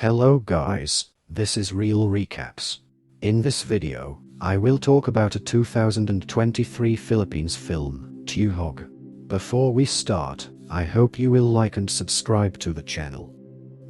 Hello guys, this is Real Recaps. In this video, I will talk about a 2023 Philippines film, Tuhog. Before we start, I hope you will like and subscribe to the channel.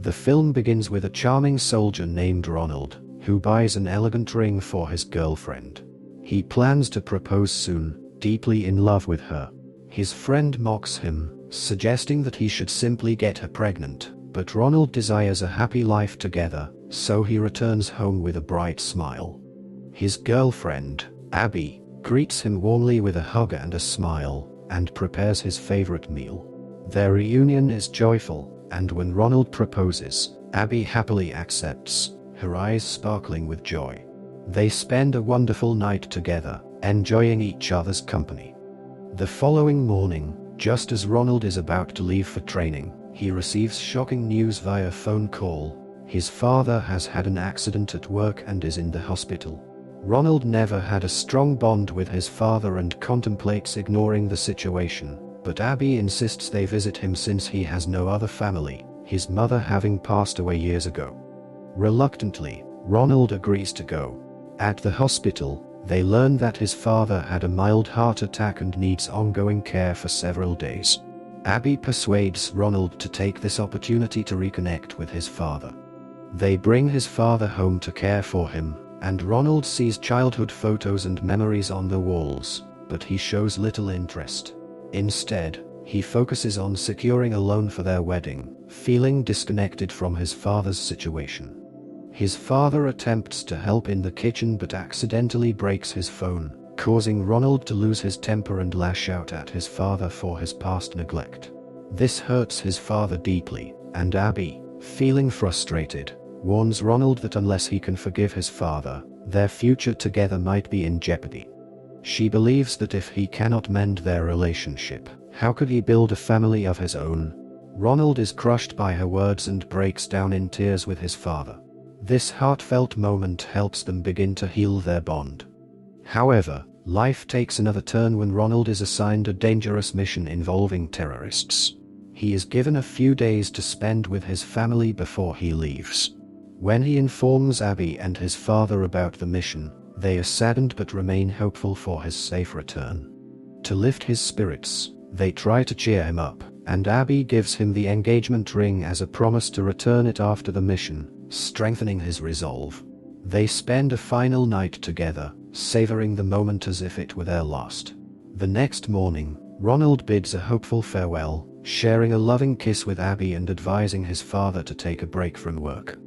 The film begins with a charming soldier named Ronald, who buys an elegant ring for his girlfriend. He plans to propose soon, deeply in love with her. His friend mocks him, suggesting that he should simply get her pregnant. But Ronald desires a happy life together, so he returns home with a bright smile. His girlfriend, Abby, greets him warmly with a hug and a smile, and prepares his favorite meal. Their reunion is joyful, and when Ronald proposes, Abby happily accepts, her eyes sparkling with joy. They spend a wonderful night together, enjoying each other's company. The following morning, just as Ronald is about to leave for training, he receives shocking news via phone call. His father has had an accident at work and is in the hospital. Ronald never had a strong bond with his father and contemplates ignoring the situation, but Abby insists they visit him since he has no other family, his mother having passed away years ago. Reluctantly, Ronald agrees to go. At the hospital, they learn that his father had a mild heart attack and needs ongoing care for several days. Abby persuades Ronald to take this opportunity to reconnect with his father. They bring his father home to care for him, and Ronald sees childhood photos and memories on the walls, but he shows little interest. Instead, he focuses on securing a loan for their wedding, feeling disconnected from his father's situation. His father attempts to help in the kitchen but accidentally breaks his phone, causing Ronald to lose his temper and lash out at his father for his past neglect. This hurts his father deeply, and Abby, feeling frustrated, warns Ronald that unless he can forgive his father, their future together might be in jeopardy. She believes that if he cannot mend their relationship, how could he build a family of his own? Ronald is crushed by her words and breaks down in tears with his father. This heartfelt moment helps them begin to heal their bond. However, life takes another turn when Ronald is assigned a dangerous mission involving terrorists. He is given a few days to spend with his family before he leaves. When he informs Abby and his father about the mission, they are saddened but remain hopeful for his safe return. To lift his spirits, they try to cheer him up, and Abby gives him the engagement ring as a promise to return it after the mission, strengthening his resolve. They spend a final night together, savoring the moment as if it were their last. The next morning, Ronald bids a hopeful farewell, sharing a loving kiss with Abby and advising his father to take a break from work.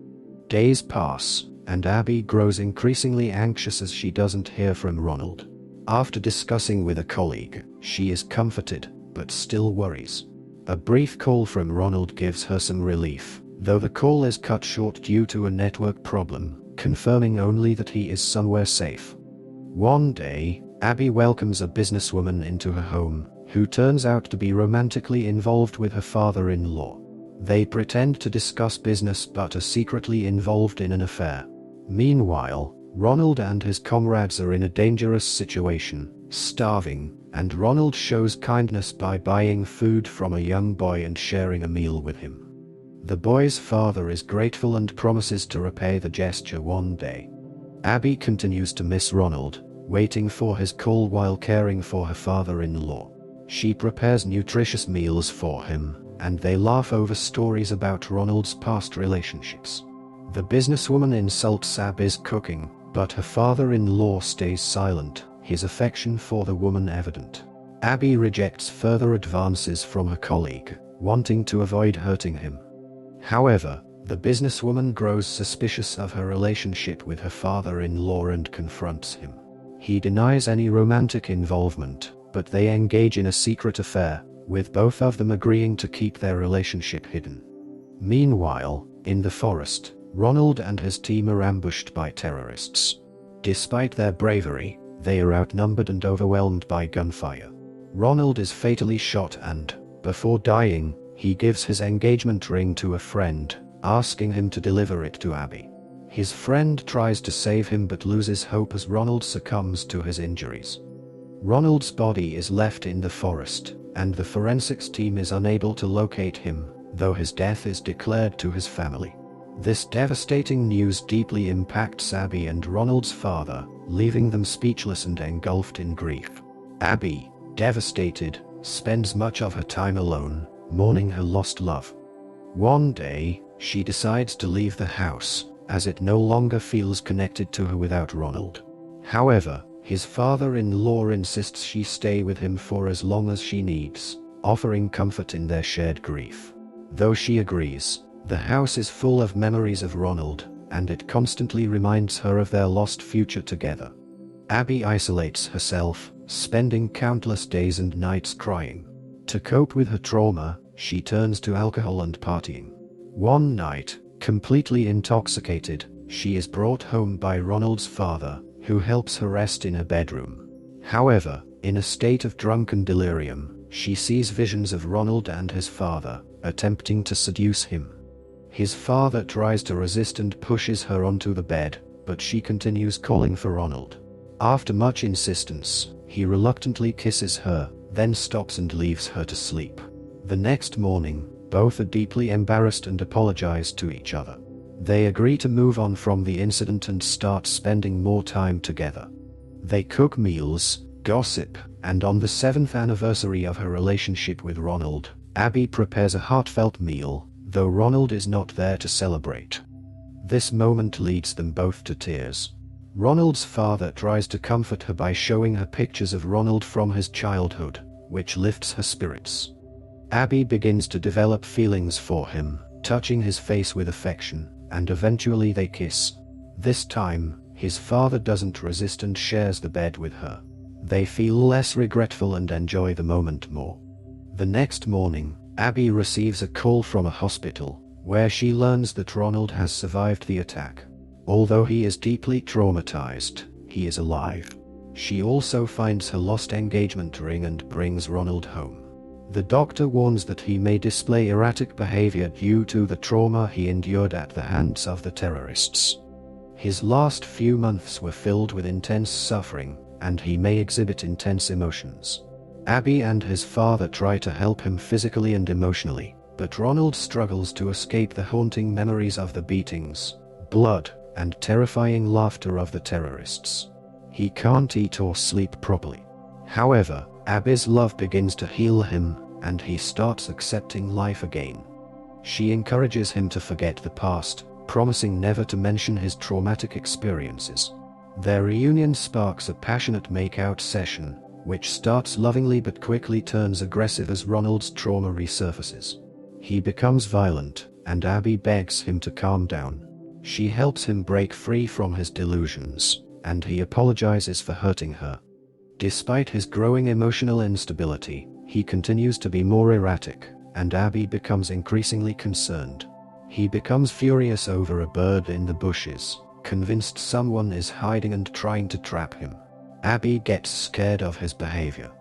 Days pass, and Abby grows increasingly anxious as she doesn't hear from Ronald. After discussing with a colleague, she is comforted, but still worries. A brief call from Ronald gives her some relief, though the call is cut short due to a network problem, confirming only that he is somewhere safe. One day, Abby welcomes a businesswoman into her home, who turns out to be romantically involved with her father-in-law. They pretend to discuss business but are secretly involved in an affair. Meanwhile, Ronald and his comrades are in a dangerous situation, starving, and Ronald shows kindness by buying food from a young boy and sharing a meal with him. The boy's father is grateful and promises to repay the gesture one day. Abby continues to miss Ronald, waiting for his call while caring for her father-in-law. She prepares nutritious meals for him, and they laugh over stories about Ronald's past relationships. The businesswoman insults Abby's cooking, but her father-in-law stays silent, his affection for the woman evident. Abby rejects further advances from her colleague, wanting to avoid hurting him. However, the businesswoman grows suspicious of her relationship with her father-in-law and confronts him. He denies any romantic involvement, but they engage in a secret affair, with both of them agreeing to keep their relationship hidden. Meanwhile, in the forest, Ronald and his team are ambushed by terrorists. Despite their bravery, they are outnumbered and overwhelmed by gunfire. Ronald is fatally shot and, before dying, he gives his engagement ring to a friend, asking him to deliver it to Abby. His friend tries to save him but loses hope as Ronald succumbs to his injuries. Ronald's body is left in the forest, and the forensics team is unable to locate him, though his death is declared to his family. This devastating news deeply impacts Abby and Ronald's father, leaving them speechless and engulfed in grief. Abby, devastated, spends much of her time alone, mourning her lost love. One day, she decides to leave the house, as it no longer feels connected to her without Ronald. However, his father-in-law insists she stay with him for as long as she needs, offering comfort in their shared grief. Though she agrees, the house is full of memories of Ronald, and it constantly reminds her of their lost future together. Abby isolates herself, spending countless days and nights crying. To cope with her trauma, she turns to alcohol and partying. One night, completely intoxicated, she is brought home by Ronald's father, who helps her rest in her bedroom. However, in a state of drunken delirium, she sees visions of Ronald and his father, attempting to seduce him. His father tries to resist and pushes her onto the bed, but she continues calling for Ronald. After much insistence, he reluctantly kisses her, then stops and leaves her to sleep. The next morning, both are deeply embarrassed and apologize to each other. They agree to move on from the incident and start spending more time together. They cook meals, gossip, and on the 7th anniversary of her relationship with Ronald, Abby prepares a heartfelt meal, though Ronald is not there to celebrate. This moment leads them both to tears. Ronald's father tries to comfort her by showing her pictures of Ronald from his childhood, which lifts her spirits. Abby begins to develop feelings for him, touching his face with affection, and eventually they kiss. This time, his father doesn't resist and shares the bed with her. They feel less regretful and enjoy the moment more. The next morning, Abby receives a call from a hospital, where she learns that Ronald has survived the attack. Although he is deeply traumatized, he is alive. She also finds her lost engagement ring and brings Ronald home. The doctor warns that he may display erratic behavior due to the trauma he endured at the hands of the terrorists. His last few months were filled with intense suffering, and he may exhibit intense emotions. Abby and his father try to help him physically and emotionally, but Ronald struggles to escape the haunting memories of the beatings, blood, and terrifying laughter of the terrorists. He can't eat or sleep properly. However, Abby's love begins to heal him, and he starts accepting life again. She encourages him to forget the past, promising never to mention his traumatic experiences. Their reunion sparks a passionate make-out session, which starts lovingly but quickly turns aggressive as Ronald's trauma resurfaces. He becomes violent, and Abby begs him to calm down. She helps him break free from his delusions, and he apologizes for hurting her. Despite his growing emotional instability, he continues to be more erratic, and Abby becomes increasingly concerned. He becomes furious over a bird in the bushes, convinced someone is hiding and trying to trap him. Abby gets scared of his behavior.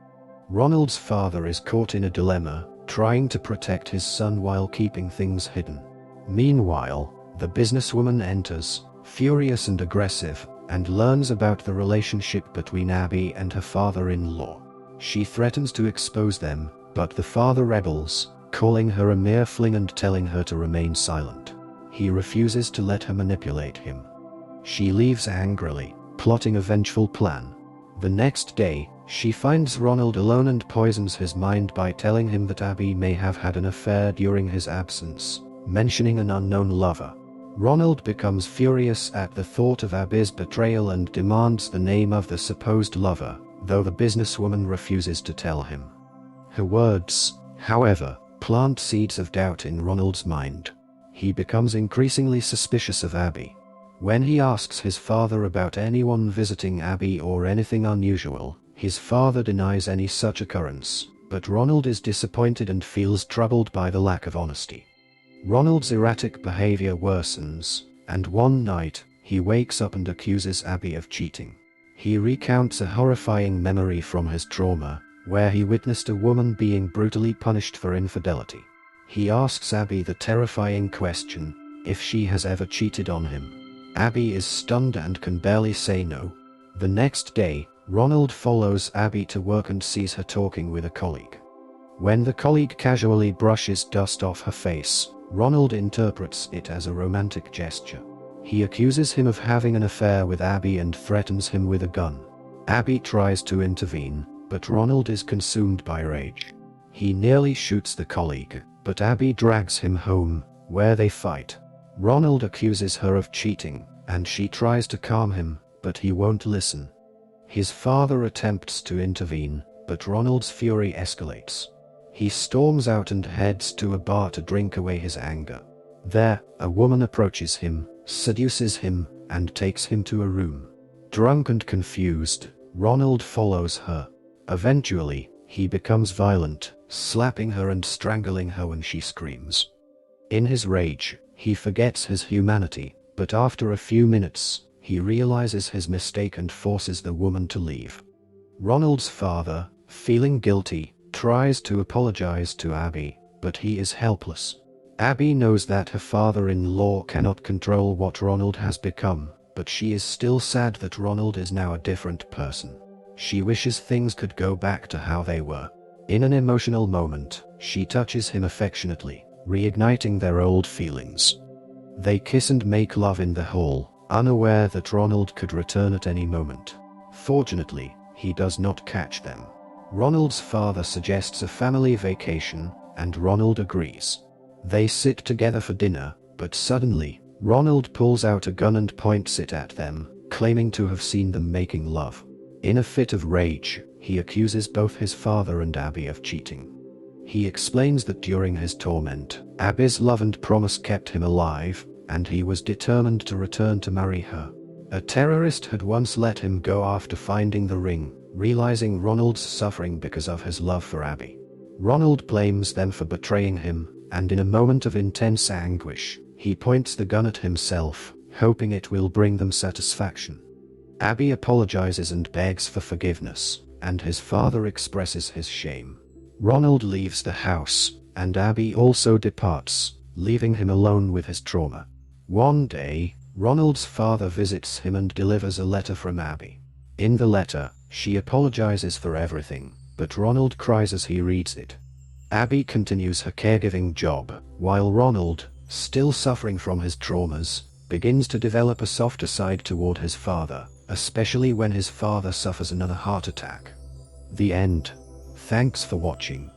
Ronald's father is caught in a dilemma, trying to protect his son while keeping things hidden. Meanwhile, the businesswoman enters, furious and aggressive, and learns about the relationship between Abby and her father-in-law. She threatens to expose them, but the father rebels, calling her a mere fling and telling her to remain silent. He refuses to let her manipulate him. She leaves angrily, plotting a vengeful plan. The next day, she finds Ronald alone and poisons his mind by telling him that Abby may have had an affair during his absence, mentioning an unknown lover. Ronald becomes furious at the thought of Abby's betrayal and demands the name of the supposed lover, though the businesswoman refuses to tell him. Her words, however, plant seeds of doubt in Ronald's mind. He becomes increasingly suspicious of Abby. When he asks his father about anyone visiting Abby or anything unusual, his father denies any such occurrence, but Ronald is disappointed and feels troubled by the lack of honesty. Ronald's erratic behavior worsens, and one night, he wakes up and accuses Abby of cheating. He recounts a horrifying memory from his trauma, where he witnessed a woman being brutally punished for infidelity. He asks Abby the terrifying question, if she has ever cheated on him. Abby is stunned and can barely say no. The next day, Ronald follows Abby to work and sees her talking with a colleague. When the colleague casually brushes dust off her face, Ronald interprets it as a romantic gesture. He accuses him of having an affair with Abby and threatens him with a gun. Abby tries to intervene, but Ronald is consumed by rage. He nearly shoots the colleague, but Abby drags him home, where they fight. Ronald accuses her of cheating, and she tries to calm him, but he won't listen. His father attempts to intervene, but Ronald's fury escalates. He storms out and heads to a bar to drink away his anger. There, a woman approaches him, seduces him, and takes him to a room. Drunk and confused, Ronald follows her. Eventually, he becomes violent, slapping her and strangling her when she screams. In his rage, he forgets his humanity, but after a few minutes, he realizes his mistake and forces the woman to leave. Ronald's father, feeling guilty, tries to apologize to Abby, but he is helpless. Abby knows that her father-in-law cannot control what Ronald has become, but she is still sad that Ronald is now a different person. She wishes things could go back to how they were. In an emotional moment, she touches him affectionately, reigniting their old feelings. They kiss and make love in the hall, unaware that Ronald could return at any moment. Fortunately, he does not catch them. Ronald's father suggests a family vacation, and Ronald agrees. They sit together for dinner, but suddenly, Ronald pulls out a gun and points it at them, claiming to have seen them making love. In a fit of rage, he accuses both his father and Abby of cheating. He explains that during his torment, Abby's love and promise kept him alive, and he was determined to return to marry her. A terrorist had once let him go after finding the ring, realizing Ronald's suffering because of his love for Abby. Ronald blames them for betraying him, and in a moment of intense anguish, he points the gun at himself, hoping it will bring them satisfaction. Abby apologizes and begs for forgiveness, and his father expresses his shame. Ronald leaves the house, and Abby also departs, leaving him alone with his trauma. One day, Ronald's father visits him and delivers a letter from Abby. In the letter, she apologizes for everything, but Ronald cries as he reads it. Abby continues her caregiving job, while Ronald, still suffering from his traumas, begins to develop a softer side toward his father, especially when his father suffers another heart attack. The end. Thanks for watching.